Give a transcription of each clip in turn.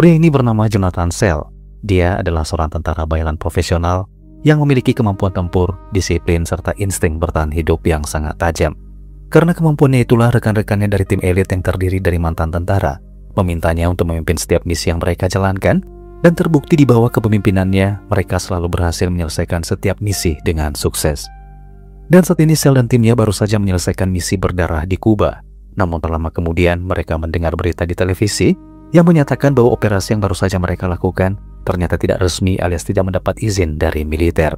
Pria ini bernama Jonathan Sell. Dia adalah seorang tentara bayaran profesional yang memiliki kemampuan tempur, disiplin, serta insting bertahan hidup yang sangat tajam. Karena kemampuannya itulah rekan-rekannya dari tim elit yang terdiri dari mantan tentara memintanya untuk memimpin setiap misi yang mereka jalankan, dan terbukti di bawah kepemimpinannya mereka selalu berhasil menyelesaikan setiap misi dengan sukses. Dan saat ini Sel dan timnya baru saja menyelesaikan misi berdarah di Kuba. Namun tak lama kemudian mereka mendengar berita di televisi yang menyatakan bahwa operasi yang baru saja mereka lakukan ternyata tidak resmi alias tidak mendapat izin dari militer.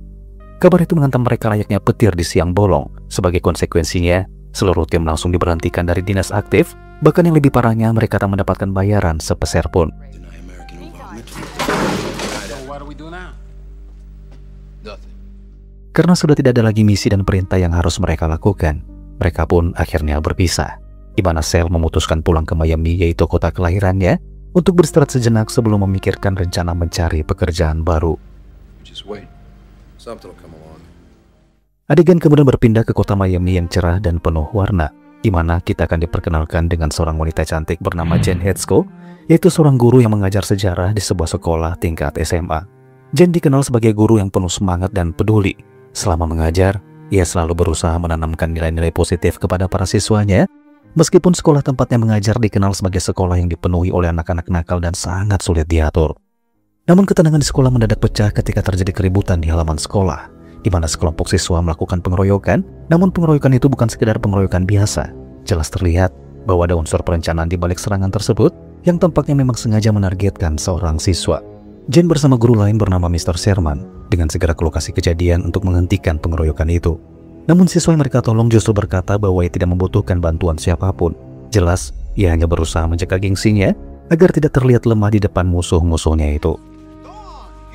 Kabar itu menghantam mereka layaknya petir di siang bolong. Sebagai konsekuensinya, seluruh tim langsung diberhentikan dari dinas aktif. Bahkan yang lebih parahnya, mereka tak mendapatkan bayaran sepeser pun. Karena sudah tidak ada lagi misi dan perintah yang harus mereka lakukan, mereka pun akhirnya berpisah, di mana Sel memutuskan pulang ke Miami, yaitu kota kelahirannya, untuk beristirahat sejenak sebelum memikirkan rencana mencari pekerjaan baru. Adegan kemudian berpindah ke kota Miami yang cerah dan penuh warna, di mana kita akan diperkenalkan dengan seorang wanita cantik bernama Jen Hetzko, yaitu seorang guru yang mengajar sejarah di sebuah sekolah tingkat SMA. Jen dikenal sebagai guru yang penuh semangat dan peduli. Selama mengajar, ia selalu berusaha menanamkan nilai-nilai positif kepada para siswanya, meskipun sekolah tempatnya mengajar dikenal sebagai sekolah yang dipenuhi oleh anak-anak nakal dan sangat sulit diatur. Namun ketenangan di sekolah mendadak pecah ketika terjadi keributan di halaman sekolah, di mana sekelompok siswa melakukan pengeroyokan. Namun pengeroyokan itu bukan sekedar pengeroyokan biasa. Jelas terlihat bahwa ada unsur perencanaan di balik serangan tersebut yang tampaknya memang sengaja menargetkan seorang siswa. Jen bersama guru lain bernama Mr. Sherman dengan segera ke lokasi kejadian untuk menghentikan pengeroyokan itu. Namun siswa yang mereka tolong justru berkata bahwa ia tidak membutuhkan bantuan siapapun. Jelas, ia hanya berusaha menjaga gengsinya agar tidak terlihat lemah di depan musuh-musuhnya itu.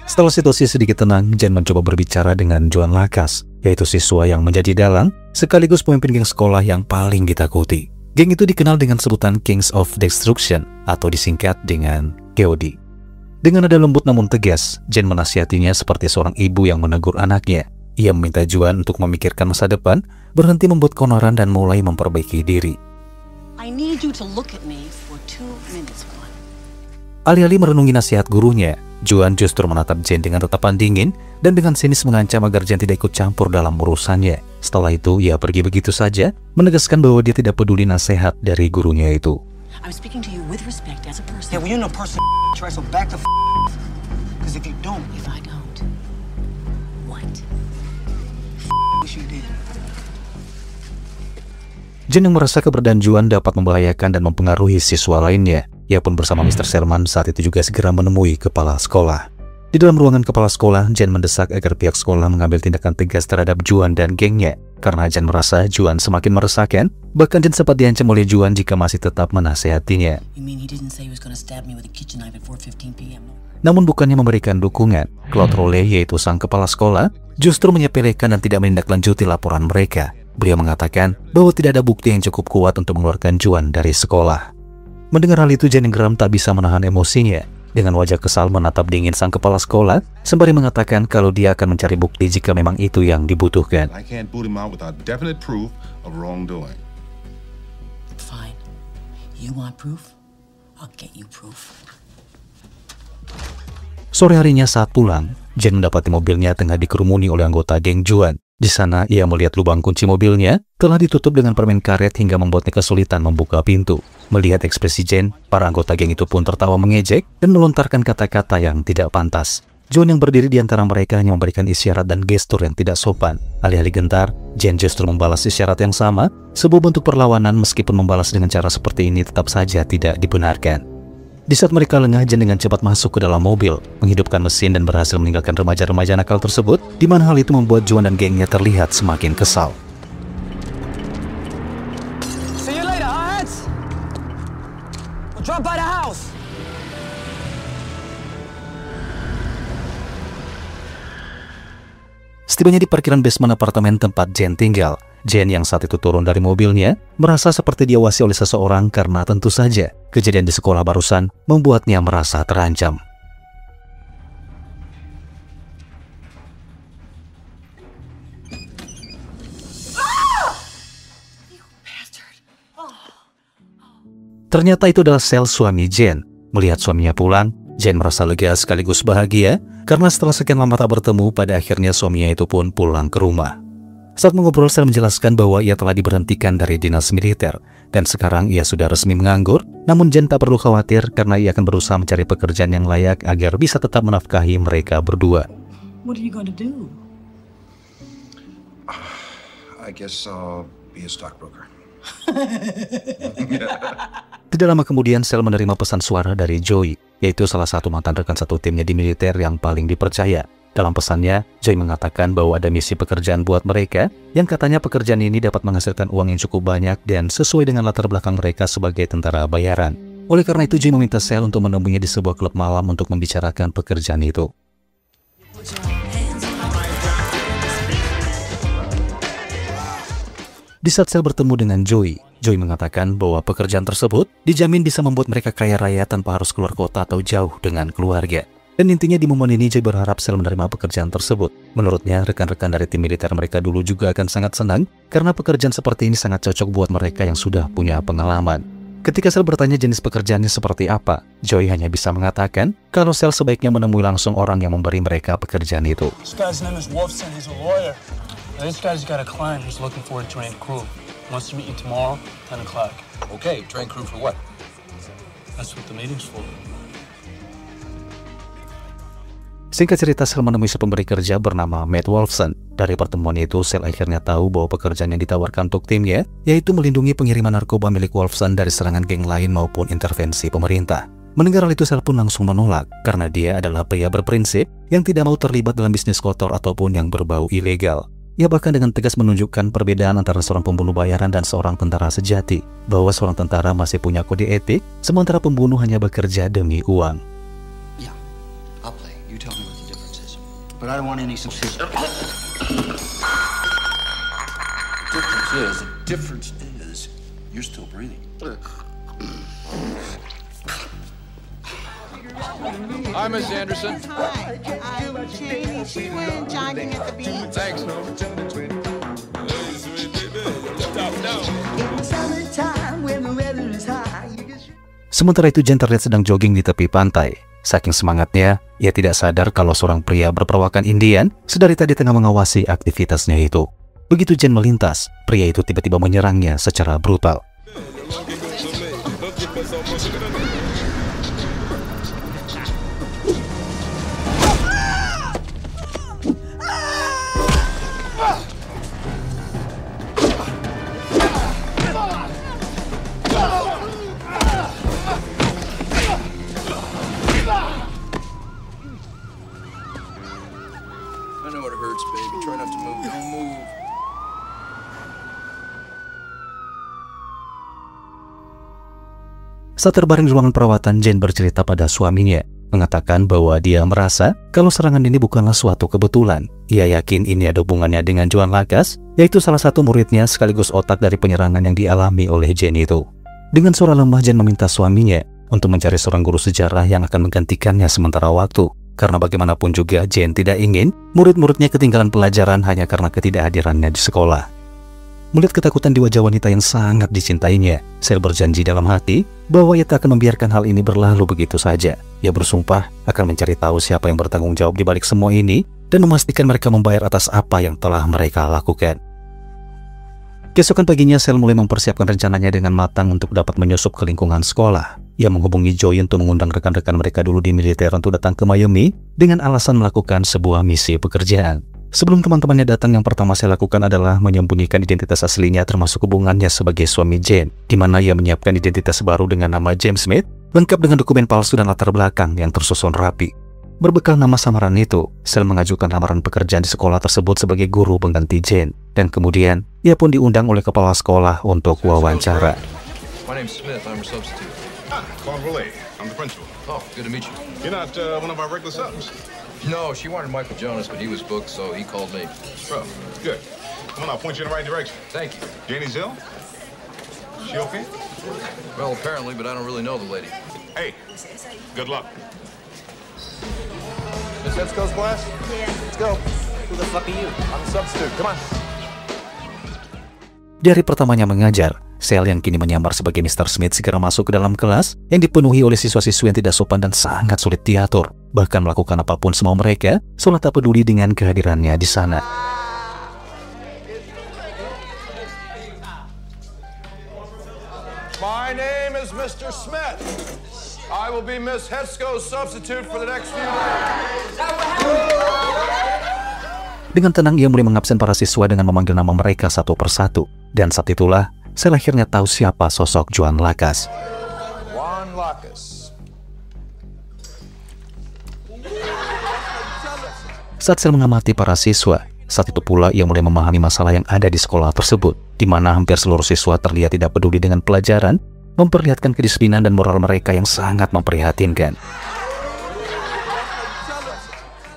Setelah situasi sedikit tenang, Jen mencoba berbicara dengan Joan Lakas, yaitu siswa yang menjadi dalang, sekaligus pemimpin geng sekolah yang paling ditakuti. Geng itu dikenal dengan sebutan Kings of Destruction, atau disingkat dengan KOD. Dengan nada lembut namun tegas, Jen menasihatinya seperti seorang ibu yang menegur anaknya. Ia meminta Juan untuk memikirkan masa depan, berhenti membuat konoran dan mulai memperbaiki diri. Alih-alih merenungi nasihat gurunya, Juan justru menatap Jen dengan tatapan dingin dan dengan sinis mengancam agar Jen tidak ikut campur dalam urusannya. Setelah itu, ia pergi begitu saja, menegaskan bahwa dia tidak peduli nasihat dari gurunya itu. Jen yang merasa keberadaan Juan dapat membahayakan dan mempengaruhi siswa lainnya. Ia pun bersama Mr. Sherman saat itu juga segera menemui kepala sekolah. Di dalam ruangan kepala sekolah, Jen mendesak agar pihak sekolah mengambil tindakan tegas terhadap Juan dan gengnya. Karena Jen merasa Juan semakin meresahkan, bahkan Jen sempat diancam oleh Juan jika masih tetap menasehatinya. Namun bukannya memberikan dukungan, Claude Rolle, yaitu sang kepala sekolah, justru menyepelekan dan tidak menindaklanjuti laporan mereka. Beliau mengatakan bahwa tidak ada bukti yang cukup kuat untuk mengeluarkan Juan dari sekolah. Mendengar hal itu, Jen yang geram tak bisa menahan emosinya. Dengan wajah kesal menatap dingin sang kepala sekolah, sembari mengatakan kalau dia akan mencari bukti jika memang itu yang dibutuhkan. Sore harinya saat pulang, Jen mendapati mobilnya tengah dikerumuni oleh anggota geng Juan. Di sana, ia melihat lubang kunci mobilnya telah ditutup dengan permen karet hingga membuatnya kesulitan membuka pintu. Melihat ekspresi Jen, para anggota geng itu pun tertawa mengejek dan melontarkan kata-kata yang tidak pantas. John yang berdiri di antara mereka hanya memberikan isyarat dan gestur yang tidak sopan. Alih-alih gentar, Jen justru membalas isyarat yang sama, sebuah bentuk perlawanan meskipun membalas dengan cara seperti ini tetap saja tidak dibenarkan. Di saat mereka lengah, Jen dengan cepat masuk ke dalam mobil, menghidupkan mesin dan berhasil meninggalkan remaja-remaja nakal tersebut, di mana hal itu membuat Juan dan gengnya terlihat semakin kesal. See you later, heads. We'll drop by the house. Setibanya di parkiran basement apartemen tempat Jen tinggal, Jen yang saat itu turun dari mobilnya merasa seperti diawasi oleh seseorang karena tentu saja kejadian di sekolah barusan membuatnya merasa terancam. Ternyata itu adalah Sel, suami Jen. Melihat suaminya pulang, Jane merasa lega sekaligus bahagia karena setelah sekian lama tak bertemu, pada akhirnya suaminya itu pun pulang ke rumah. Saat mengobrol, Sel menjelaskan bahwa ia telah diberhentikan dari dinas militer dan sekarang ia sudah resmi menganggur. Namun Jane tak perlu khawatir karena ia akan berusaha mencari pekerjaan yang layak agar bisa tetap menafkahi mereka berdua. What are you going to do? I guess I'll be a stockbroker. Tidak lama kemudian Sel menerima pesan suara dari Joey, yaitu salah satu mantan rekan satu timnya di militer yang paling dipercaya. Dalam pesannya, Joey mengatakan bahwa ada misi pekerjaan buat mereka, yang katanya pekerjaan ini dapat menghasilkan uang yang cukup banyak dan sesuai dengan latar belakang mereka sebagai tentara bayaran. Oleh karena itu, Joey meminta Sel untuk menemuinya di sebuah klub malam untuk membicarakan pekerjaan itu. Di saat Sel bertemu dengan Joey mengatakan bahwa pekerjaan tersebut dijamin bisa membuat mereka kaya raya tanpa harus keluar kota atau jauh dengan keluarga. Dan intinya di momen ini Joey berharap Sel menerima pekerjaan tersebut. Menurutnya, rekan-rekan dari tim militer mereka dulu juga akan sangat senang karena pekerjaan seperti ini sangat cocok buat mereka yang sudah punya pengalaman. Ketika Sel bertanya jenis pekerjaannya seperti apa, Joey hanya bisa mengatakan kalau Sel sebaiknya menemui langsung orang yang memberi mereka pekerjaan itu. This guy's name is Wolfson. He's a lawyer. This guy's got a client who's looking for a trained crew. Wants to meet you tomorrow, 10 o'clock. Okay, train crew for what? That's what the meeting's for. Singkat cerita, Sel menemui pemberi kerja bernama Matt Wolfson. Dari pertemuan itu, Sel akhirnya tahu bahwa pekerjaan yang ditawarkan untuk timnya yaitu melindungi pengiriman narkoba milik Wolfson dari serangan geng lain maupun intervensi pemerintah. Mendengar hal itu, Sel pun langsung menolak karena dia adalah pria berprinsip yang tidak mau terlibat dalam bisnis kotor ataupun yang berbau ilegal. Ia bahkan dengan tegas menunjukkan perbedaan antara seorang pembunuh bayaran dan seorang tentara sejati, bahwa seorang tentara masih punya kode etik, sementara pembunuh hanya bekerja demi uang. Yeah, I'll play. You tell me what the difference is. But I don't want any suspicion. The difference is, you're still breathing. Hi, Miss Anderson. Hi, I'm Janie. She went jogging at the beach. Thanks. Sementara itu, Jane terlihat sedang jogging di tepi pantai. Saking semangatnya, ia tidak sadar kalau seorang pria berperawakan Indian sedari tadi tengah mengawasi aktivitasnya itu. Begitu Jane melintas, pria itu tiba-tiba menyerangnya secara brutal. I know it hurts, baby. Try not to move. Don't move. Saat terbaring di ruangan perawatan, Jane bercerita pada suaminya, mengatakan bahwa dia merasa kalau serangan ini bukanlah suatu kebetulan. Ia yakin ini ada hubungannya dengan Joan Lakas, yaitu salah satu muridnya sekaligus otak dari penyerangan yang dialami oleh Jane itu. Dengan suara lemah, Jane meminta suaminya untuk mencari seorang guru sejarah yang akan menggantikannya sementara waktu. Karena bagaimanapun juga Jane tidak ingin murid-muridnya ketinggalan pelajaran hanya karena ketidakhadirannya di sekolah. Melihat ketakutan di wajah wanita yang sangat dicintainya, Sel berjanji dalam hati bahwa ia tak akan membiarkan hal ini berlalu begitu saja. Ia bersumpah akan mencari tahu siapa yang bertanggung jawab di balik semua ini dan memastikan mereka membayar atas apa yang telah mereka lakukan. Keesokan paginya, Sel mulai mempersiapkan rencananya dengan matang untuk dapat menyusup ke lingkungan sekolah. Ia menghubungi Joey untuk mengundang rekan-rekan mereka dulu di militer untuk datang ke Miami dengan alasan melakukan sebuah misi pekerjaan. Sebelum teman-temannya datang, yang pertama saya lakukan adalah menyembunyikan identitas aslinya termasuk hubungannya sebagai suami Jane, di mana ia menyiapkan identitas baru dengan nama James Smith, lengkap dengan dokumen palsu dan latar belakang yang tersusun rapi. Berbekal nama samaran itu, Sel mengajukan lamaran pekerjaan di sekolah tersebut sebagai guru pengganti Jane, dan kemudian ia pun diundang oleh kepala sekolah untuk wawancara. My name's Smith. I'm your substitute. Claude Relay. I'm the principal. Oh, good to meet you. You're not one of our regular subs. No, she wanted Michael Jonas, but he was booked, so he called me. Oh, good. Come on, I'll point you in the right direction. Thank you. Janie's ill? She okay? Well, apparently, but I don't really know the lady. Hey, good luck. Miss Etzko's class? Yeah. Let's go. Who the fuck are you? I'm a substitute. Come on. Di hari pertamanya mengajar, Sel yang kini menyamar sebagai Mr. Smith segera masuk ke dalam kelas yang dipenuhi oleh siswa-siswi yang tidak sopan dan sangat sulit diatur. Bahkan melakukan apapun semau mereka, seolah tak peduli dengan kehadirannya di sana. My name is Mr. Smith. I will be Miss Hetsko's substitute for the next few days. Dengan tenang ia mulai mengabsen para siswa dengan memanggil nama mereka satu persatu. Dan saat itulah, Sel akhirnya tahu siapa sosok Juan Lacaz. Juan Lacaz. Saat Sel mengamati para siswa, saat itu pula ia mulai memahami masalah yang ada di sekolah tersebut, di mana hampir seluruh siswa terlihat tidak peduli dengan pelajaran, memperlihatkan kedisiplinan dan moral mereka yang sangat memprihatinkan.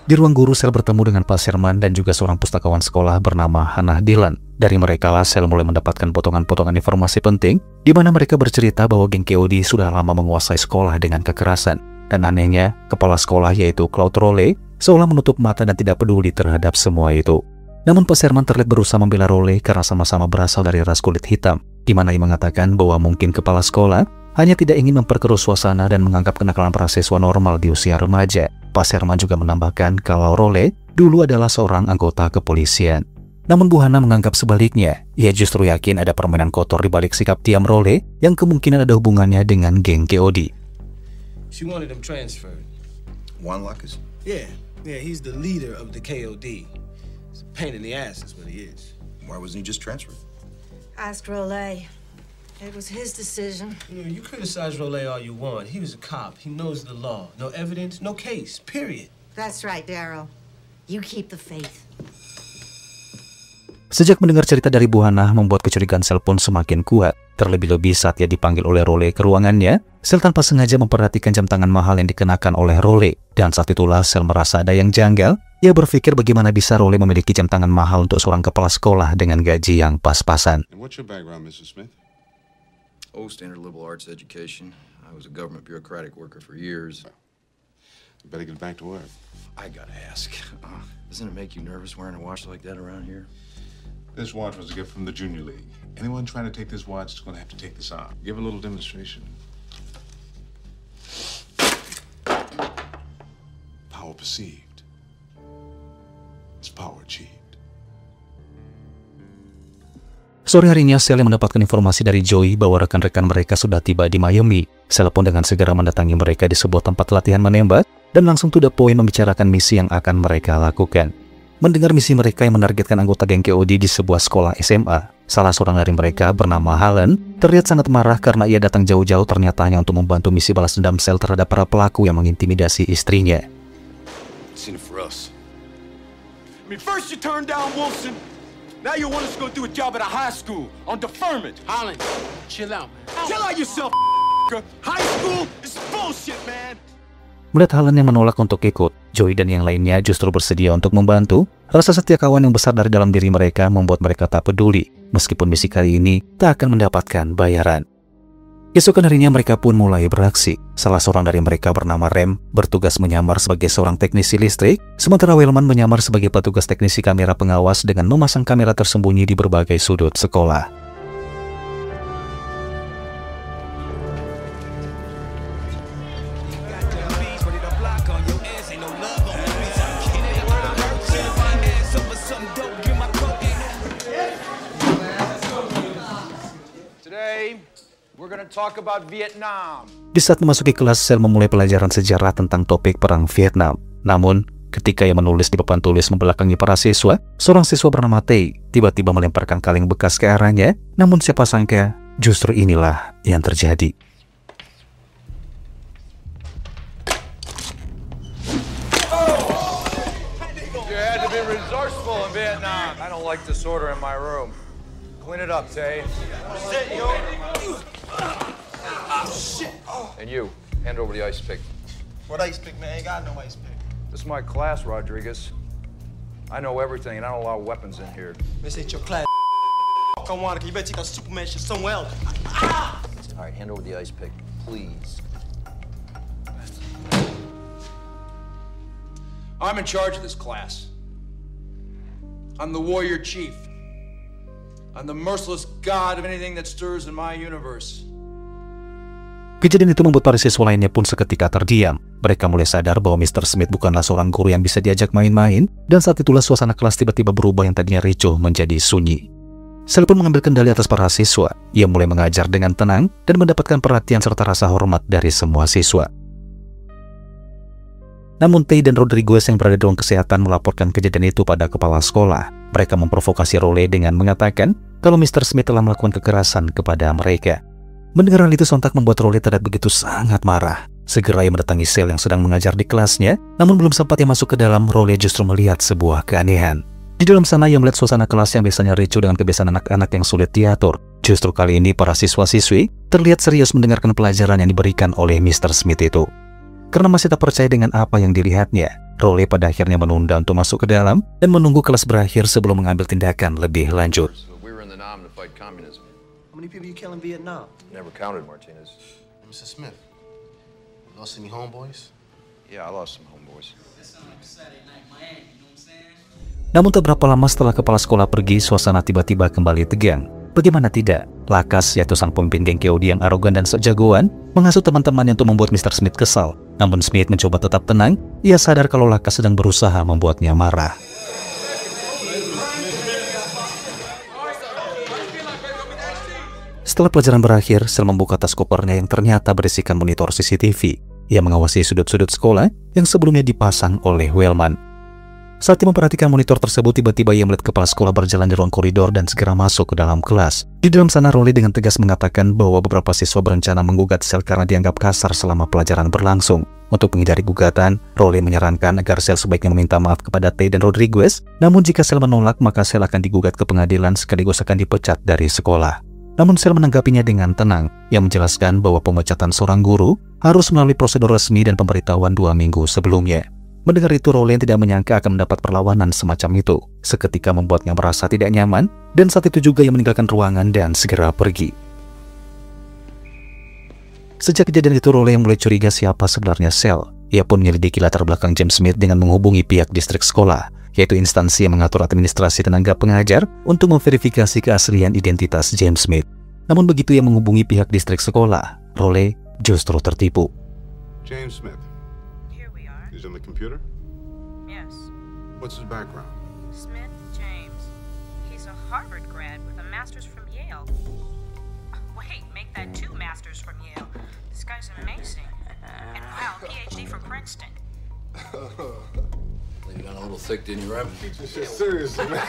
Di ruang guru, Sel bertemu dengan Pak Sherman dan juga seorang pustakawan sekolah bernama Hannah Dillon. Dari mereka lah Sel mulai mendapatkan potongan-potongan informasi penting, di mana mereka bercerita bahwa geng KOD sudah lama menguasai sekolah dengan kekerasan. Dan anehnya, kepala sekolah yaitu Claude Rowley seolah menutup mata dan tidak peduli terhadap semua itu. Namun Pak Sherman terlihat berusaha membela Rowley karena sama-sama berasal dari ras kulit hitam, di mana ia mengatakan bahwa mungkin kepala sekolah hanya tidak ingin memperkeruh suasana dan menganggap kenakalan para siswa normal di usia remaja. Pak Sherman juga menambahkan kalau Rowley dulu adalah seorang anggota kepolisian. Namun Bu Hannah menganggap sebaliknya. Ia justru yakin ada permainan kotor di balik sikap diam Rowley yang kemungkinan ada hubungannya dengan geng KOD. She wanted him transferred. Juan Lacaz? Yeah, he's the leader of the KOD. It's a pain in the ass is what he is. Why wasn't he just transferred? Ask Rowley. It was his decision. You criticize Rowley all you want. He was a cop. He knows the law. No evidence, no case, period. That's right, Daryl. You keep the faith. Sejak mendengar cerita dari Bu Hannah membuat kecurigaan Sel pun semakin kuat. Terlebih-lebih saat ia dipanggil oleh Rowley ke ruangannya, Sel tanpa sengaja memperhatikan jam tangan mahal yang dikenakan oleh Rowley. Dan saat itulah Sel merasa ada yang janggal. Ia berpikir bagaimana bisa Rowley memiliki jam tangan mahal untuk seorang kepala sekolah dengan gaji yang pas-pasan. What's your background, Mr. Smith? Oh, standard liberal arts education. I was a government bureaucratic worker for years. You better get back to work. I gotta ask, doesn't it make you nervous wearing a watch like that around here? This watch was a gift from the Junior League. Anyone trying to take this watch is going to have to take this off. Give a little demonstration. Power perceived. It's power achieved. Sore harinya, Sel yang mendapatkan informasi dari Joey bahwa rekan-rekan mereka sudah tiba di Miami. Sel pun dengan segera mendatangi mereka di sebuah tempat latihan menembak dan langsung to the point membicarakan misi yang akan mereka lakukan. Mendengar misi mereka yang menargetkan anggota geng KOD di sebuah sekolah SMA, salah seorang dari mereka bernama Helen terlihat sangat marah karena ia datang jauh-jauh ternyata hanya untuk membantu misi balas dendam Sel terhadap para pelaku yang mengintimidasi istrinya. It's in it for us. I mean, first you turned down Wilson. Now you want us to go do a job at a high school on deferment. Holland, chill out, man. Chill out yourself, high school is bullshit, man. Melihat Helen yang menolak untuk ikut, Joey dan yang lainnya justru bersedia untuk membantu. Rasa setia kawan yang besar dari dalam diri mereka membuat mereka tak peduli, meskipun misi kali ini tak akan mendapatkan bayaran. Keesokan harinya mereka pun mulai beraksi. Salah seorang dari mereka bernama Rem bertugas menyamar sebagai seorang teknisi listrik, sementara Wellman menyamar sebagai petugas teknisi kamera pengawas dengan memasang kamera tersembunyi di berbagai sudut sekolah. Talk about Vietnam. Di saat memasuki kelas, Sel memulai pelajaran sejarah tentang topik perang Vietnam. Namun, ketika ia menulis di papan tulis membelakangi para siswa, seorang siswa bernama Tay tiba-tiba melemparkan kaleng bekas ke arahnya. Namun siapa sangka, justru inilah yang terjadi. You had to be resourceful in Vietnam. I don't like disorder in my room. Clean it up, Tay. Sit, yo. Shit. And you, hand over the ice pick. What ice pick, man? I ain't got no ice pick. This is my class, Rodriguez. I know everything, and I don't allow weapons in here. This ain't your class. Come on, you better take that Superman shit somewhere else. All right, hand over the ice pick, please. I'm in charge of this class. I'm the warrior chief. I'm the merciless god of anything that stirs in my universe. Kejadian itu membuat para siswa lainnya pun seketika terdiam. Mereka mulai sadar bahwa Mr. Smith bukanlah seorang guru yang bisa diajak main-main, dan saat itulah suasana kelas tiba-tiba berubah yang tadinya ricuh menjadi sunyi. Sel pun mengambil kendali atas para siswa. Ia mulai mengajar dengan tenang dan mendapatkan perhatian serta rasa hormat dari semua siswa. Namun Tay dan Rodriguez yang berada di ruang kesehatan melaporkan kejadian itu pada kepala sekolah. Mereka memprovokasi Rowley dengan mengatakan kalau Mr. Smith telah melakukan kekerasan kepada mereka. Mendengar hal itu sontak membuat Rowley terlihat begitu sangat marah. Segera ia mendatangi Sel yang sedang mengajar di kelasnya, namun belum sempat ia masuk ke dalam, Rowley justru melihat sebuah keanehan. Di dalam sana ia melihat suasana kelas yang biasanya ricuh dengan kebiasaan anak-anak yang sulit diatur. Justru kali ini para siswa-siswi terlihat serius mendengarkan pelajaran yang diberikan oleh Mr. Smith itu. Karena masih tak percaya dengan apa yang dilihatnya, Rowley pada akhirnya menunda untuk masuk ke dalam dan menunggu kelas berakhir sebelum mengambil tindakan lebih lanjut. How many people you kill in Vietnam? Never counted, Martinez. Mr. Smith, you lost any homeboys? Yeah, I lost some homeboys. Namun tak berapa lama setelah kepala sekolah pergi, suasana tiba-tiba kembali tegang. Bagaimana tidak, Lakas, yaitu sang pemimpin geng Keodi yang arogan dan sok jagoan, mengasuh teman-temannya untuk membuat Mr. Smith kesal. Namun Smith mencoba tetap tenang. Ia sadar kalau Lakas sedang berusaha membuatnya marah. Setelah pelajaran berakhir, Sel membuka tas kopernya yang ternyata berisikan monitor CCTV. Ia mengawasi sudut-sudut sekolah yang sebelumnya dipasang oleh Wellman. Saat ia memperhatikan monitor tersebut, tiba-tiba ia melihat kepala sekolah berjalan di ruang koridor dan segera masuk ke dalam kelas. Di dalam sana, Rowley dengan tegas mengatakan bahwa beberapa siswa berencana menggugat Sel karena dianggap kasar selama pelajaran berlangsung. Untuk menghindari gugatan, Rowley menyarankan agar Sel sebaiknya meminta maaf kepada Tay dan Rodriguez. Namun jika Sel menolak, maka Sel akan digugat ke pengadilan sekaligus akan dipecat dari sekolah. Namun Sel menanggapinya dengan tenang. Ia menjelaskan bahwa pemecatan seorang guru harus melalui prosedur resmi dan pemberitahuan 2 minggu sebelumnya. Mendengar itu, Rowley tidak menyangka akan mendapat perlawanan semacam itu. Seketika membuatnya merasa tidak nyaman, dan saat itu juga ia meninggalkan ruangan dan segera pergi. Sejak kejadian itu, Rowley mulai curiga siapa sebenarnya Sel. Ia pun menyelidiki latar belakang James Smith dengan menghubungi pihak distrik sekolah, yaitu instansi yang mengatur administrasi tenaga pengajar untuk memverifikasi keaslian identitas James Smith. Namun begitu ia menghubungi pihak distrik sekolah, Rowley justru tertipu. James Smith. He's on the computer? Yes. What's his background? Smith James. He's a Harvard grad with a master's from Yale. Wait, make that 2 masters from Yale. This guy's amazing. And wow, PhD from Princeton. You got a little thick, didn't you, Rem? Seriously, man.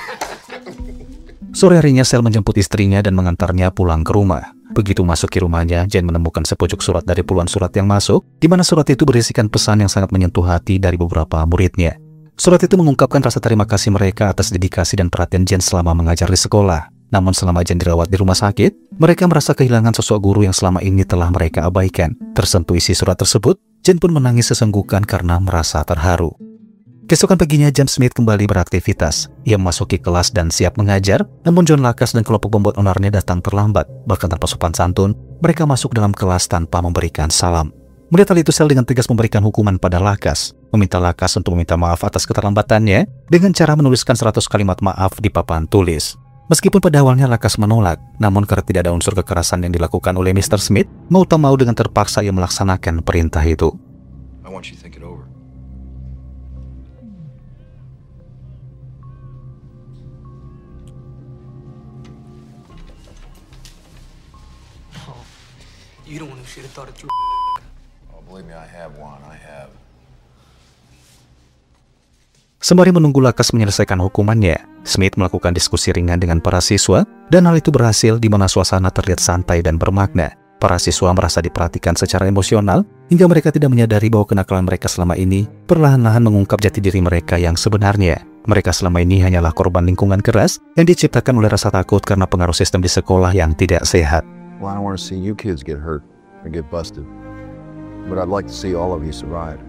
Sore harinya Sel menjemput istrinya dan mengantarnya pulang ke rumah. Begitu masuk ke rumahnya, Jane menemukan sepucuk surat dari puluhan surat yang masuk, di mana surat itu berisikan pesan yang sangat menyentuh hati dari beberapa muridnya. Surat itu mengungkapkan rasa terima kasih mereka atas dedikasi dan perhatian Jane selama mengajar di sekolah. Namun selama Jane dirawat di rumah sakit, mereka merasa kehilangan sosok guru yang selama ini telah mereka abaikan. Tersentuh isi surat tersebut, Jane pun menangis sesenggukan karena merasa terharu. Keesokan paginya, James Smith kembali beraktivitas. Ia memasuki kelas dan siap mengajar, namun John Lakas dan kelompok pembuat onarnya datang terlambat. Bahkan tanpa sopan santun, mereka masuk dalam kelas tanpa memberikan salam. Melihat hal itu, Sel dengan tegas memberikan hukuman pada Lakas, meminta Lakas untuk meminta maaf atas keterlambatannya dengan cara menuliskan 100 kalimat maaf di papan tulis. Meskipun pada awalnya Lakas menolak, namun karena tidak ada unsur kekerasan yang dilakukan oleh Mr. Smith, mau tak mau dengan terpaksa ia melaksanakan perintah itu. I want you to think it over. You don't want to should have thought it through. Oh, believe me, I have one. I have. Sembari menunggu Lakas menyelesaikan hukumannya, Smith melakukan diskusi ringan dengan para siswa, dan hal itu berhasil di mana suasana terlihat santai dan bermakna. Para siswa merasa diperhatikan secara emosional, hingga mereka tidak menyadari bahwa kenakalan mereka selama ini perlahan-lahan mengungkap jati diri mereka yang sebenarnya. Mereka selama ini hanyalah korban lingkungan keras yang diciptakan oleh rasa takut karena pengaruh sistem di sekolah yang tidak sehat. Well, I don't want to see you kids get hurt or get busted, but I'd like to see all of you survive.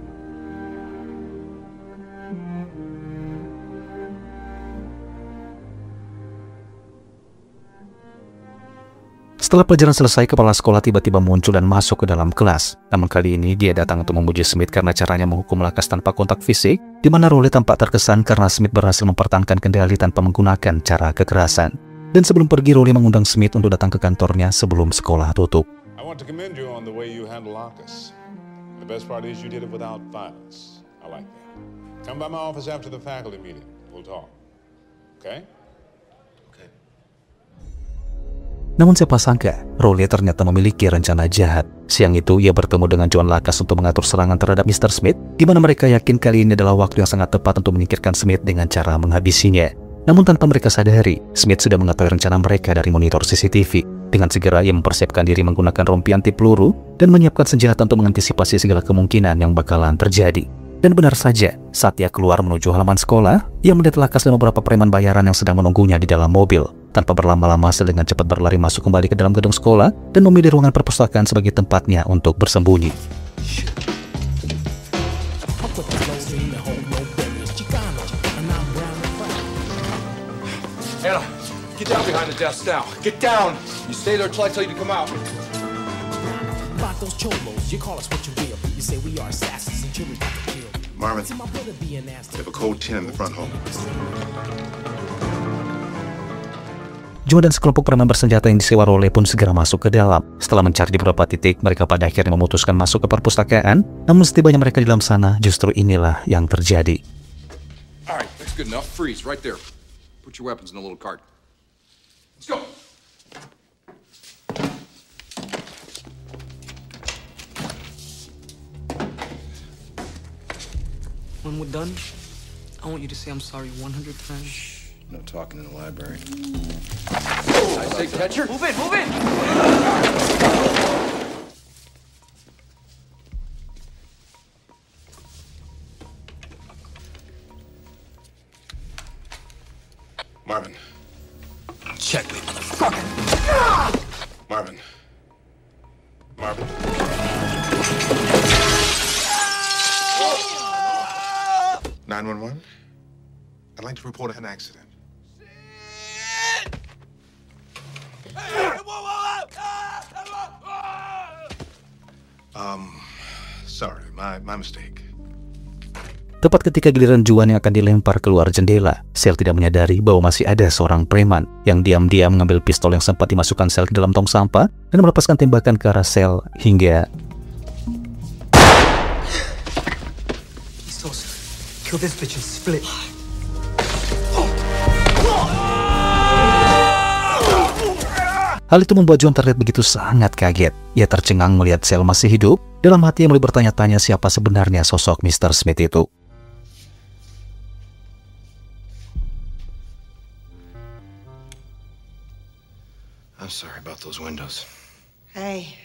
Setelah pelajaran selesai, kepala sekolah tiba-tiba muncul dan masuk ke dalam kelas. Namun kali ini dia datang untuk memuji Smith karena caranya menghukum Lakas tanpa kontak fisik, di mana Rowley tampak terkesan karena Smith berhasil mempertahankan kendali tanpa menggunakan cara kekerasan. Dan sebelum pergi, Rowley mengundang Smith untuk datang ke kantornya sebelum sekolah tutup. I want to commend you on the way you handle Marcus. The best part is you did it without violence. I like that. Come by my office after the faculty meeting. We'll talk. Okay? Okay. Namun siapa sangka, Rowley ternyata memiliki rencana jahat. Siang itu, ia bertemu dengan John Lakas untuk mengatur serangan terhadap Mr. Smith, di mana mereka yakin kali ini adalah waktu yang sangat tepat untuk menyingkirkan Smith dengan cara menghabisinya. Namun tanpa mereka sadari, Smith sudah mengetahui rencana mereka dari monitor CCTV. Dengan segera ia mempersiapkan diri menggunakan rompi anti peluru dan menyiapkan senjata untuk mengantisipasi segala kemungkinan yang bakalan terjadi. Dan benar saja, saat ia keluar menuju halaman sekolah, ia melihat Lakas dan beberapa preman bayaran yang sedang menunggunya di dalam mobil. Tanpa berlama-lama, dengan cepat berlari masuk kembali ke dalam gedung sekolah dan memilih ruangan perpustakaan sebagai tempatnya untuk bersembunyi. Anna, get down behind the desk now. Get down! You stay there till I tell you to come out. Marvin, they have a code 10 in the front hall. Joe dan sekelompok preman bersenjata yang disewa Rowley pun segera masuk ke dalam. Setelah mencari di beberapa titik, mereka pada akhirnya memutuskan masuk ke perpustakaan. Namun setibanya mereka di dalam sana, justru inilah yang terjadi. Alright, that's good enough. Freeze, right there. Put your weapons in the little cart. Let's go! When we're done, I want you to say I'm sorry 100 times. No talking in the library. I say catcher. Move in, move in! Marvin. Check me, motherfucker. Marvin. Marvin. 911? I'd like to report an accident. Sorry, my mistake. Tepat ketika giliran Juan yang akan dilempar keluar jendela, Sel tidak menyadari bahwa masih ada seorang preman yang diam-diam mengambil pistol yang sempat dimasukkan Sel ke dalam tong sampah dan melepaskan tembakan ke arah Sel hingga... Kill this bitch and split. Hal itu membuat John terlihat begitu sangat kaget. Ia tercengang melihat Sel masih hidup. Dalam hati ia mulai bertanya-tanya siapa sebenarnya sosok Mr. Smith itu. I'm sorry about those windows. Hey.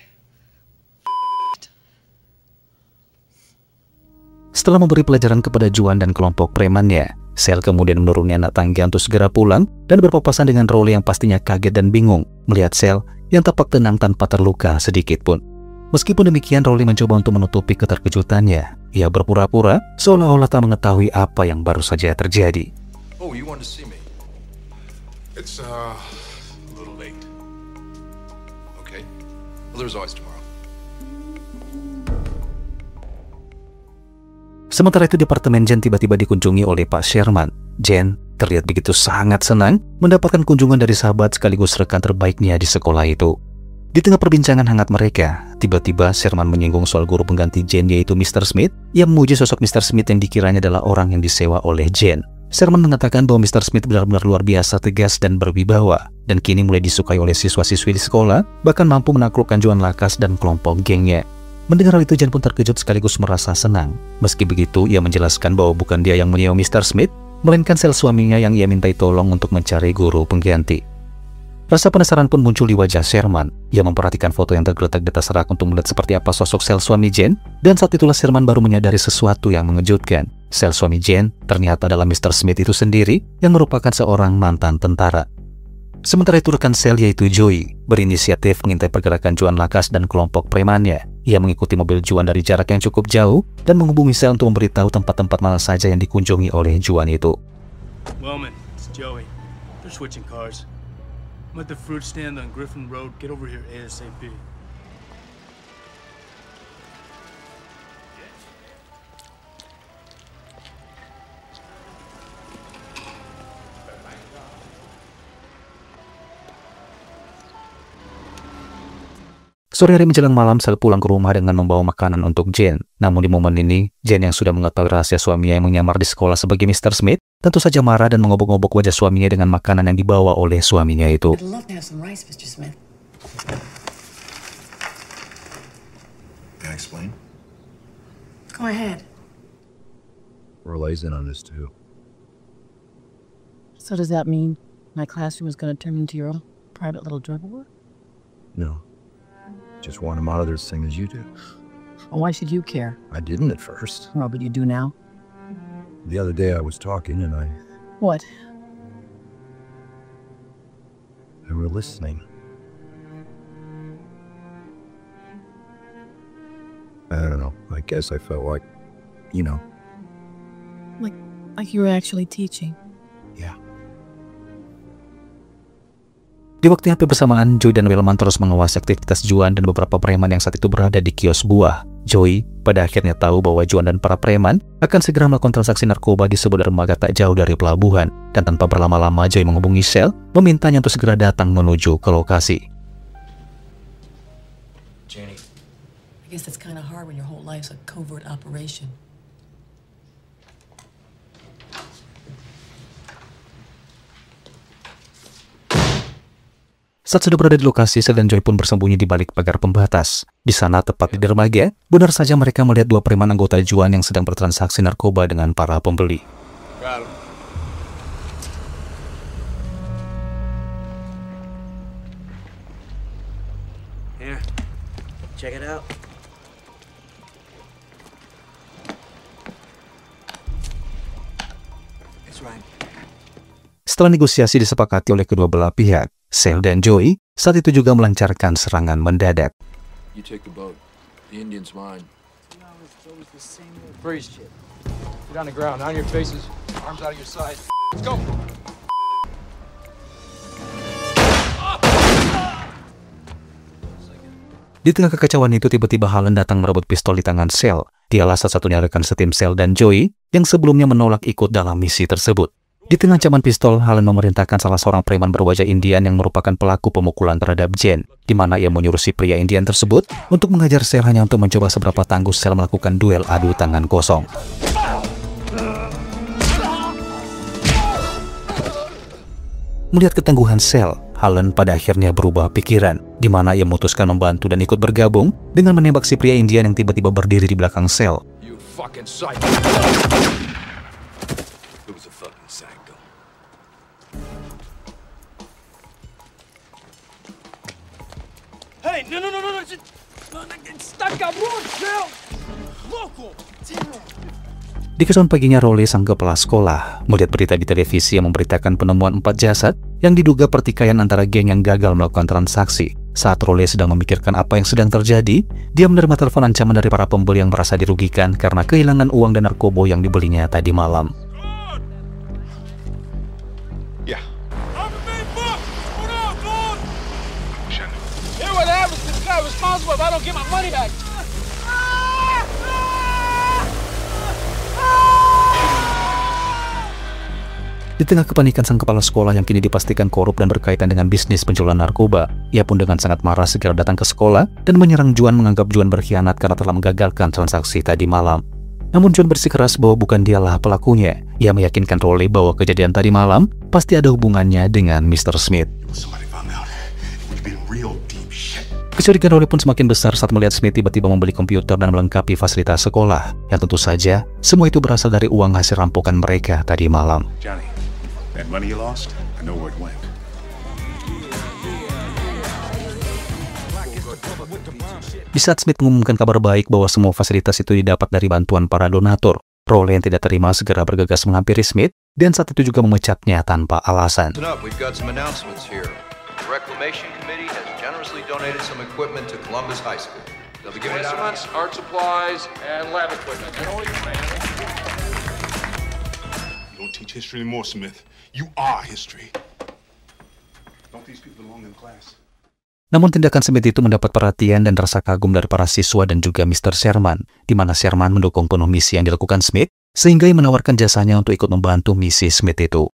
Setelah memberi pelajaran kepada Juan dan kelompok premannya, Sel kemudian menuruni anak tangga untuk segera pulang dan berpapasan dengan Rowley yang pastinya kaget dan bingung melihat Sel yang tampak tenang tanpa terluka sedikit pun. Meskipun demikian, Rowley mencoba untuk menutupi keterkejutannya. Ia berpura-pura seolah-olah tak mengetahui apa yang baru saja terjadi. Oh, you want to see me? It's a little late. Okay. Well, there's always tomorrow. Sementara itu di apartemen Jen tiba-tiba dikunjungi oleh Pak Sherman. Jen terlihat begitu sangat senang mendapatkan kunjungan dari sahabat sekaligus rekan terbaiknya di sekolah itu. Di tengah perbincangan hangat mereka, tiba-tiba Sherman menyinggung soal guru pengganti Jen yaitu Mr. Smith. Ia memuji sosok Mr. Smith yang dikiranya adalah orang yang disewa oleh Jen. Sherman mengatakan bahwa Mr. Smith benar-benar luar biasa tegas dan berwibawa, dan kini mulai disukai oleh siswa-siswi di sekolah, bahkan mampu menaklukkan John Lakas dan kelompok gengnya. Mendengar hal itu, Jen pun terkejut sekaligus merasa senang. Meski begitu, ia menjelaskan bahwa bukan dia yang menyewa Mr. Smith, melainkan Sel suaminya yang ia mintai tolong untuk mencari guru pengganti. Rasa penasaran pun muncul di wajah Sherman. Ia memperhatikan foto yang tergeletak di atas rak untuk melihat seperti apa sosok Sel suami Jen, dan saat itulah Sherman baru menyadari sesuatu yang mengejutkan. Sel suami Jen ternyata adalah Mr. Smith itu sendiri yang merupakan seorang mantan tentara. Sementara itu rekan Sel yaitu Joey berinisiatif mengintai pergerakan Juan Lakas dan kelompok premannya. Ia mengikuti mobil Juan dari jarak yang cukup jauh dan menghubungi Sel untuk memberitahu tempat-tempat mana saja yang dikunjungi oleh Juan itu. Wellman, it's Joey. They're switching cars. I'm at the fruit stand on Griffin Road. Get over here ASAP. Sore hari menjelang malam, Sel pulang ke rumah dengan membawa makanan untuk Jane. Namun di momen ini, Jane yang sudah mengetahui rahasia suaminya yang menyamar di sekolah sebagai Mr. Smith, tentu saja marah dan mengobok-ngobok wajah suaminya dengan makanan yang dibawa oleh suaminya itu. I'd love to have some rice, Mr. Smith. Can I explain? Go ahead. Rolay's in on this too. So does that mean my classroom is going to turn into your own private little drug war? No. Just want him out of there as same as you do. Well, why should you care? I didn't at first. Well, but you do now. The other day I was talking and I What? were listening. I don't know. I guess I felt like, you know. Like you were actually teaching. Yeah. Di waktu yang hampir bersamaan, Joey dan Wellman terus mengawasi aktivitas Juan dan beberapa preman yang saat itu berada di kios buah. Joey pada akhirnya tahu bahwa Juan dan para preman akan segera melakukan transaksi narkoba di sebuah dermaga tak jauh dari pelabuhan. Dan tanpa berlama-lama, Joey menghubungi Sel, memintanya untuk segera datang menuju ke lokasi. Jenny. I guess that's kind of hard when your whole life's a covert operation. Saat sudah berada di lokasi, Sel dan Joey pun bersembunyi di balik pagar pembatas. Di sana, tepat di dermaga, benar saja mereka melihat dua preman anggota Juan yang sedang bertransaksi narkoba dengan para pembeli. Here, check it out. It's right. Setelah negosiasi disepakati oleh kedua belah pihak, Sel dan Joey saat itu juga melancarkan serangan mendadak. You take the boat. The Indian's mine. Freeze. Get on the ground, on your faces, arms out of your sides. Let's go. Di tengah kekacauan itu, tiba-tiba Halen datang merebut pistol di tangan Sel. Dialah satu-satunya rekan setim Sel dan Joey yang sebelumnya menolak ikut dalam misi tersebut. Di tengah ancaman pistol, Halen memerintahkan salah seorang preman berwajah Indian yang merupakan pelaku pemukulan terhadap Jane, di mana ia menyuruh si pria Indian tersebut untuk mengajar Sel hanya untuk mencoba seberapa tangguh Sel melakukan duel adu tangan kosong. Melihat ketangguhan Sel, Halen pada akhirnya berubah pikiran, di mana ia memutuskan membantu dan ikut bergabung dengan menembak si pria Indian yang tiba-tiba berdiri di belakang Sel. You fucking psycho. It was a fucking psycho. Hey, no. Está cabrón, Sel. Loco. Di keesokan paginya, Roley, sang kepala sekolah, melihat berita di televisi yang memberitakan penemuan 4 jasad yang diduga pertikaian antara geng yang gagal melakukan transaksi. Saat Roley sedang memikirkan apa yang sedang terjadi, dia menerima telepon ancaman dari para pembeli yang merasa dirugikan karena kehilangan uang dan narkoba yang dibelinya tadi malam. Yeah. Here what happens to the guy responsible if I don't get my money back. Di tengah kepanikan sang kepala sekolah yang kini dipastikan korup dan berkaitan dengan bisnis penjualan narkoba, ia pun dengan sangat marah segera datang ke sekolah dan menyerang Juan, menganggap Juan berkhianat karena telah menggagalkan transaksi tadi malam. Namun Juan bersikeras bahwa bukan dialah pelakunya. Ia meyakinkan Roley bahwa kejadian tadi malam pasti ada hubungannya dengan Mr. Smith. Kecurigaan Roley pun semakin besar saat melihat Smith tiba-tiba membeli komputer dan melengkapi fasilitas sekolah, yang tentu saja semua itu berasal dari uang hasil rampokan mereka tadi malam. Johnny, that money you lost, I know where it went. Di saat Smith mengumumkan kabar baik bahwa semua fasilitas itu didapat dari bantuan para donatur, Roley yang tidak terima segera bergegas menghampiri Smith dan saat itu juga memecatnya tanpa alasan. We've got some announcements here. The Reclamation Committee has generously donated some equipment to Columbus High School. They'll be giving out art supplies, and lab equipment. You don't teach history anymore, Smith. You are history. Don't these people belong in class? Namun tindakan Smith itu mendapat perhatian dan rasa kagum dari para siswa dan juga Mr. Sherman, di mana Sherman mendukung penuh misi yang dilakukan Smith, sehingga ia menawarkan jasanya untuk ikut membantu misi Smith itu.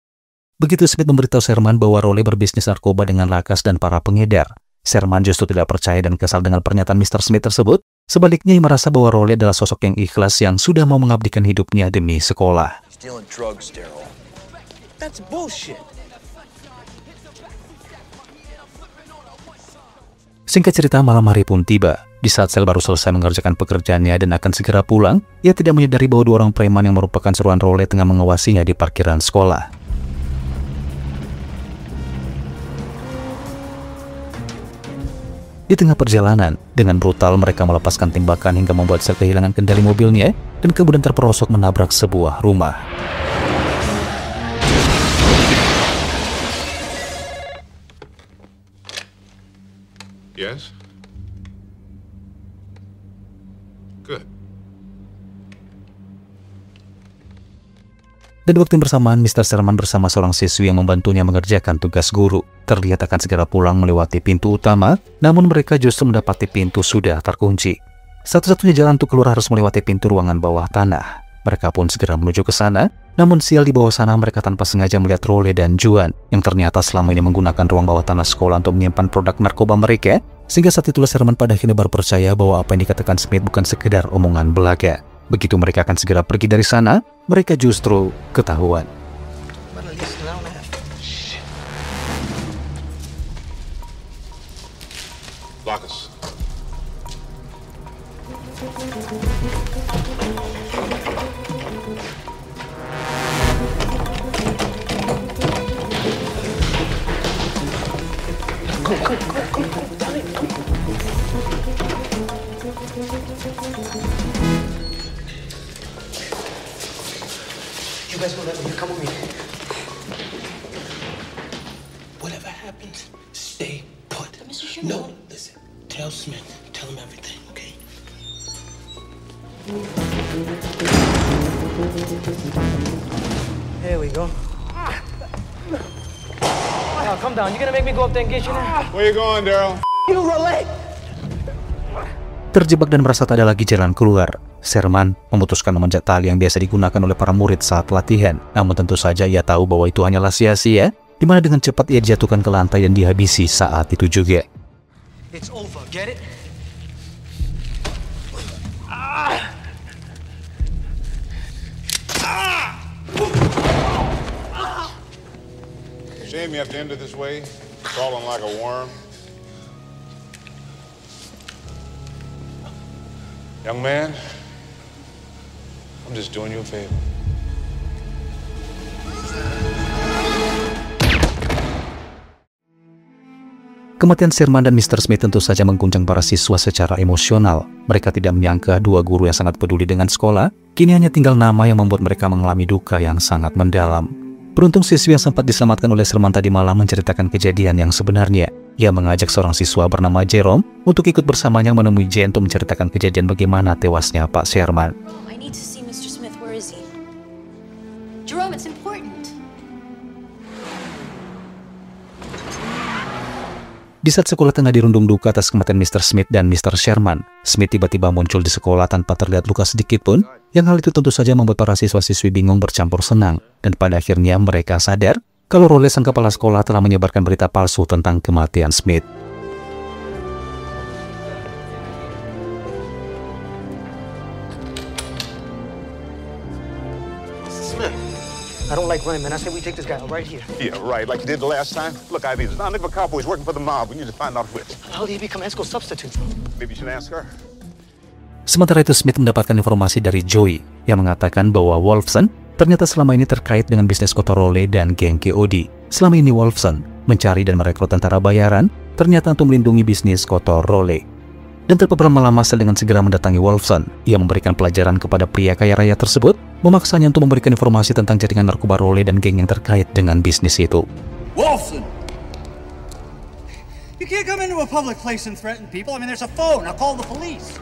Begitu Smith memberitahu Sherman bahwa Roley berbisnis narkoba dengan Lakas dan para pengedar, Sherman justru tidak percaya dan kesal dengan pernyataan Mr. Smith tersebut. Sebaliknya, ia merasa bahwa Rowley adalah sosok yang ikhlas yang sudah mau mengabdikan hidupnya demi sekolah. Stealing drugs, Daryl. That's bullshit. Singkat cerita, malam hari pun tiba. Di saat Sel baru selesai mengerjakan pekerjaannya dan akan segera pulang, ia tidak menyadari bahwa 2 orang preman yang merupakan seruan Rowley tengah mengawasinya di parkiran sekolah. Di tengah perjalanan, dengan brutal mereka melepaskan tembakan hingga membuat Sel kehilangan kendali mobilnya dan kemudian terperosok menabrak sebuah rumah. Yes? Good. Dan waktu bersamaan, Mr. Sherman bersama seorang siswi yang membantunya mengerjakan tugas guru terlihat akan segera pulang melewati pintu utama, namun mereka justru mendapati pintu sudah terkunci. Satu-satunya jalan untuk keluar harus melewati pintu ruangan bawah tanah. Mereka pun segera menuju ke sana, namun sial di bawah sana mereka tanpa sengaja melihat Rowley dan Juan yang ternyata selama ini menggunakan ruang bawah tanah sekolah untuk menyimpan produk narkoba mereka, sehingga saat itulah Sherman pada akhirnya baru percaya bahwa apa yang dikatakan Smith bukan sekedar omongan belaka. Begitu mereka akan segera pergi dari sana, mereka justru ketahuan. Locus. You guys will let me come with me. Whatever happens, stay put. Mr. Sherman. No, listen. Tell Smith. Tell him everything, okay? Here we go. Now, calm down. You gonna make me go up there and get you now? Where you going, Daryl? You Rowley! Terjebak dan merasa tak ada lagi jalan keluar, Sherman memutuskan memanjat tali yang biasa digunakan oleh para murid saat latihan. Namun tentu saja ia tahu bahwa itu hanyalah sia-sia, di mana dengan cepat ia dijatuhkan ke lantai dan dihabisi saat itu juga. It's over, get it? Shame you have to end it this way, crawling like a worm. Young man, I'm just doing you a favor. Kematian Sherman dan Mr. Smith tentu saja mengguncang para siswa secara emosional. Mereka tidak menyangka 2 guru yang sangat peduli dengan sekolah, kini hanya tinggal nama yang membuat mereka mengalami duka yang sangat mendalam. Beruntung siswi yang sempat diselamatkan oleh Sherman tadi malam menceritakan kejadian yang sebenarnya. Ia mengajak seorang siswa bernama Jerome untuk ikut bersamanya menemui Jane untuk menceritakan kejadian bagaimana tewasnya Pak Sherman. I need to see Mr. Smith. Where is he? Jerome, it's important. Di saat sekolah tengah dirundung duka atas kematian Mr. Smith dan Mr. Sherman, Smith tiba-tiba muncul di sekolah tanpa terlihat luka sedikit pun, yang hal itu tentu saja membuat para siswa-siswi bingung bercampur senang, dan pada akhirnya mereka sadar kalau Rowley sang kepala sekolah telah menyebarkan berita palsu tentang kematian Smith. I don't like running, man. I say we take this guy out right here. Yeah, right, like you did the last time. Look, Ivy, there's not enough cowboys working for the mob. We need to find out which. How did he become Esco's substitute? Maybe you should ask her. Sementara itu Smith mendapatkan informasi dari Joey yang mengatakan bahwa Wolfson ternyata selama ini terkait dengan bisnis kotor Rowley dan geng KOD. Selama ini Wolfson mencari dan merekrut tentara bayaran ternyata untuk melindungi bisnis kotor Rowley. Dan tanpa berlama-lama dengan segera mendatangi Wolfson, ia memberikan pelajaran kepada pria kaya raya tersebut, memaksanya untuk memberikan informasi tentang jaringan narkoba Rowley dan geng yang terkait dengan bisnis itu. Wolfson! You can't come into a public place and threaten people. I mean, there's a phone. I'll call the police.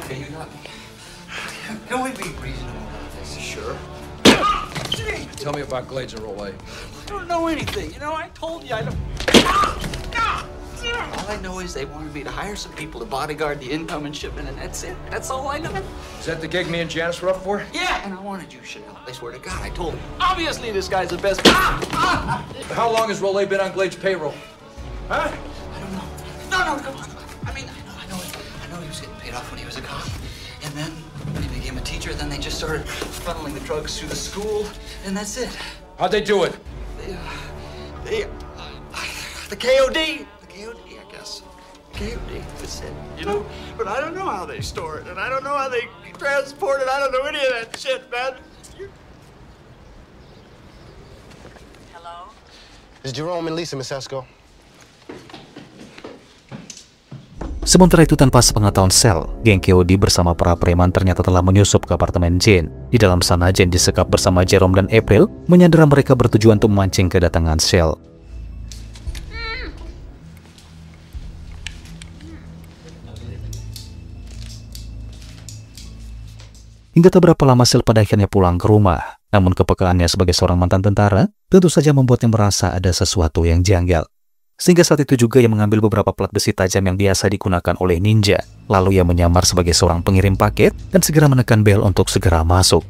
Okay, you got me. Can we be reasonable about this? Sure. Tell me about Glades and Rowley. I don't know anything. You know, I told you I don't... All I know is they wanted me to hire some people to bodyguard the incoming shipment, and that's it. That's all I know. Is that the gig me and Janice were up for? Yeah! And I wanted you, Chanel. I swear to God, I told him. Obviously, this guy's the best. How long has Rolay been on Glade's payroll? Huh? I don't know. No, come on. I mean, I know he was getting paid off when he was a cop. And then when he became a teacher, then they just started funneling the drugs through the school, and that's it. How'd they do it? The KOD, I guess. KOD, that's it, you know? But I don't know how they store it, and I don't know how they transport it. I don't know any of that shit, man. Hello? It's Jerome and Lisa, Miss Esco. Sementara itu tanpa sepengetahuan Sel, geng KOD bersama para preman ternyata telah menyusup ke apartemen Jane. Di dalam sana Jane disekap bersama Jerome dan April, menyandera mereka bertujuan untuk memancing kedatangan Sel. Hingga tak berapa lama Sel pada akhirnya pulang ke rumah. Namun kepekaannya sebagai seorang mantan tentara tentu saja membuatnya merasa ada sesuatu yang janggal. Sehingga saat itu juga ia mengambil beberapa plat besi tajam yang biasa digunakan oleh ninja. Lalu ia menyamar sebagai seorang pengirim paket dan segera menekan bel untuk segera masuk.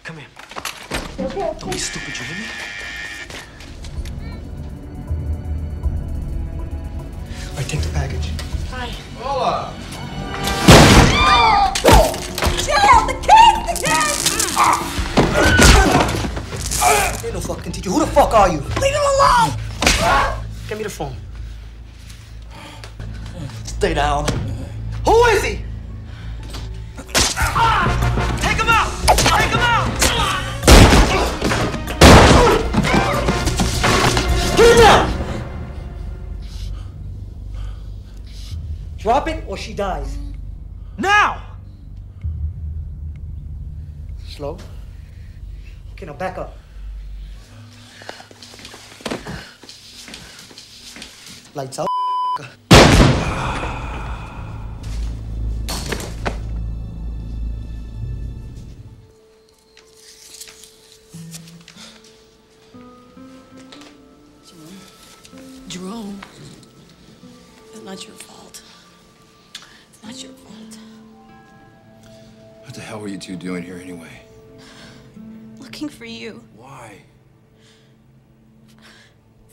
Come here. Don't be stupid, you hear me? All right, take the package. Hi. Hola. Chill! The kid! Ain't no fucking teacher. Who the fuck are you? Leave him alone! Give me the phone. Stay down. Who is he? Take him out! Take him out! Get him down! Drop it or she dies. Now! Slow. Okay, now back up. Lights out. Jerome, it's not your fault. It's not your fault. What the hell were you two doing here anyway? Looking for you. Why?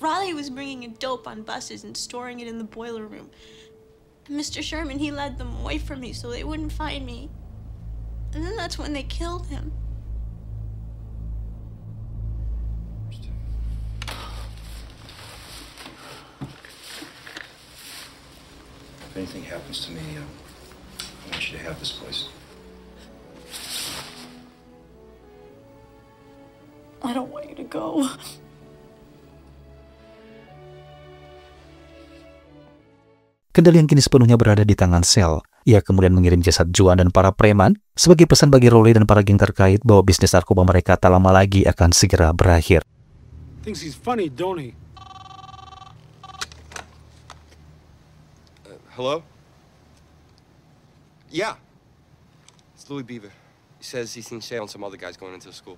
Raleigh was bringing in dope on buses and storing it in the boiler room. Mr. Sherman, he led them away from me so they wouldn't find me. And then that's when they killed him. If anything happens to me, I want you to have this place. I don't want you to go. Kendali yang kini sepenuhnya berada di tangan Sel. Ia kemudian mengirim jasad Juan dan para preman sebagai pesan bagi Rolay dan para geng terkait bahwa bisnis narkoba mereka tak lama lagi akan segera berakhir. Thinks he's funny, don't he? Hello? Yeah. It's Louis Beaver. He says he's seen Shay and some other guys going into the school.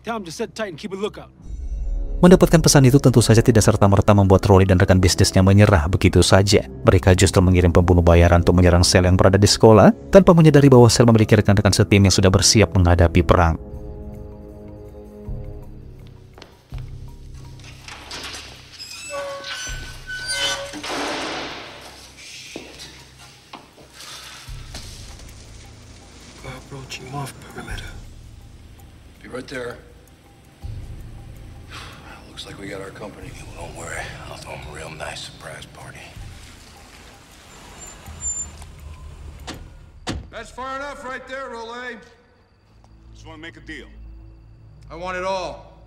Tell him to sit tight and keep a lookout. Mendapatkan pesan itu tentu saja tidak serta-merta membuat Rolay dan rekan bisnisnya menyerah begitu saja. Mereka justru mengirim pembunuh bayaran untuk menyerang Sel yang berada di sekolah tanpa menyadari bahwa Sel memiliki rekan-rekan setim yang sudah bersiap menghadapi perang. Approaching off perimeter. Be right there. Looks like we got our company. Well, don't worry. I'll throw him a real nice surprise party. That's far enough right there, Rolay. Just want to make a deal. I want it all.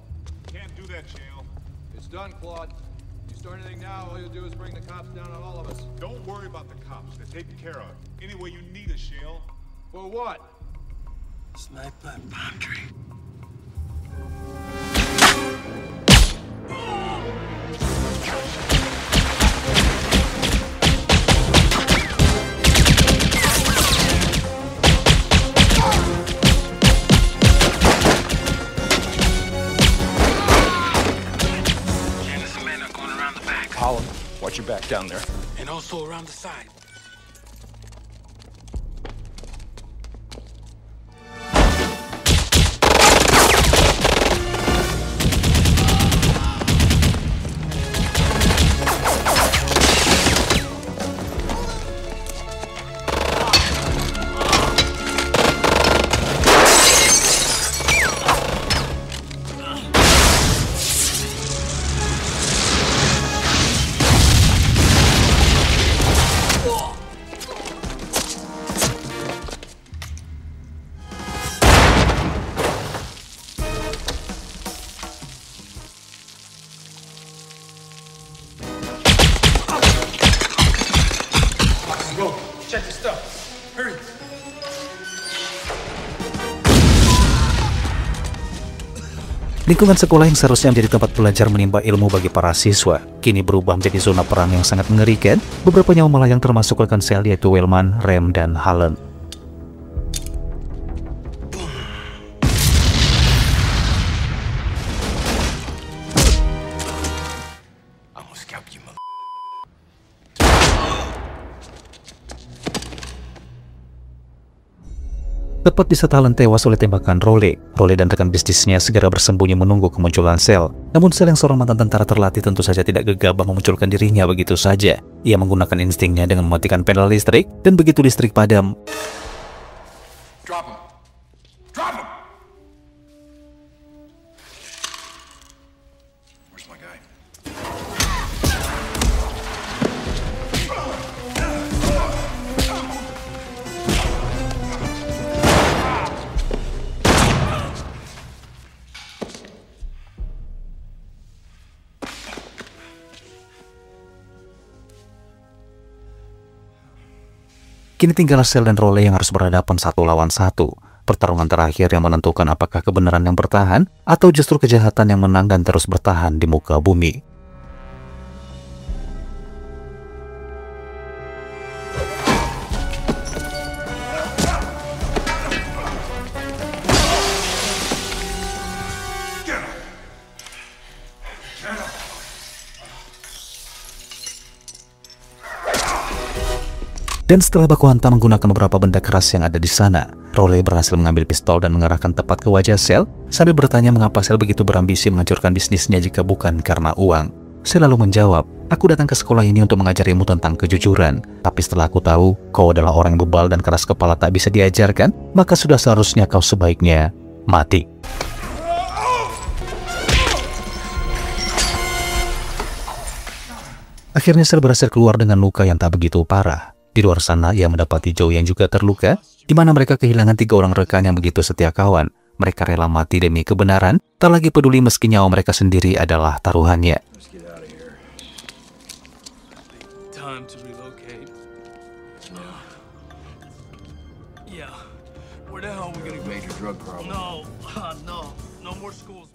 Can't do that, Shale. It's done, Claude. You start anything now, all you'll do is bring the cops down on all of us. Don't worry about the cops. They're taken care of. Anyway, you need us, Shale. For what? Sniper and palm tree. Holland, watch your back. back down there. And also around the side. Check your stuff. Hurry. Lingkungan sekolah yang seharusnya menjadi tempat belajar menimba ilmu bagi para siswa, kini berubah menjadi zona perang yang sangat mengerikan. Beberapa nyawa melayang termasuk rekan sel yaitu Wellman, Rem, dan Hallen. Tepat di saat Hallen tewas oleh tembakan Rowley dan rekan bisnisnya segera bersembunyi menunggu kemunculan sel. Namun sel yang seorang mantan tentara terlatih tentu saja tidak gegabah memunculkan dirinya begitu saja. Ia menggunakan instingnya dengan mematikan panel listrik, dan begitu listrik padam, Drop him. Drop him. Where's my guy? kini tinggal Sel dan Rowley yang harus berhadapan satu lawan satu. Pertarungan terakhir yang menentukan apakah kebenaran yang bertahan atau justru kejahatan yang menang dan terus bertahan di muka bumi. Dan setelah baku hantam menggunakan beberapa benda keras yang ada di sana, Rowley berhasil mengambil pistol dan mengarahkan tepat ke wajah Sel sambil bertanya mengapa Sel begitu berambisi menghancurkan bisnisnya jika bukan karena uang. Sel lalu menjawab, "Aku datang ke sekolah ini untuk mengajarimu tentang kejujuran. Tapi setelah aku tahu kau adalah orang yang bebal dan keras kepala tak bisa diajarkan, maka sudah seharusnya kau sebaiknya mati." Akhirnya Sel berhasil keluar dengan luka yang tak begitu parah. Di luar sana, ia mendapati Joe yang juga terluka, di mana mereka kehilangan 3 orang rekan yang begitu setia kawan. Mereka rela mati demi kebenaran, tak lagi peduli meski nyawa mereka sendiri adalah taruhannya. Time to relocate. Yeah. Where the hell are we gonna go? Major drug problem. No, no more schools.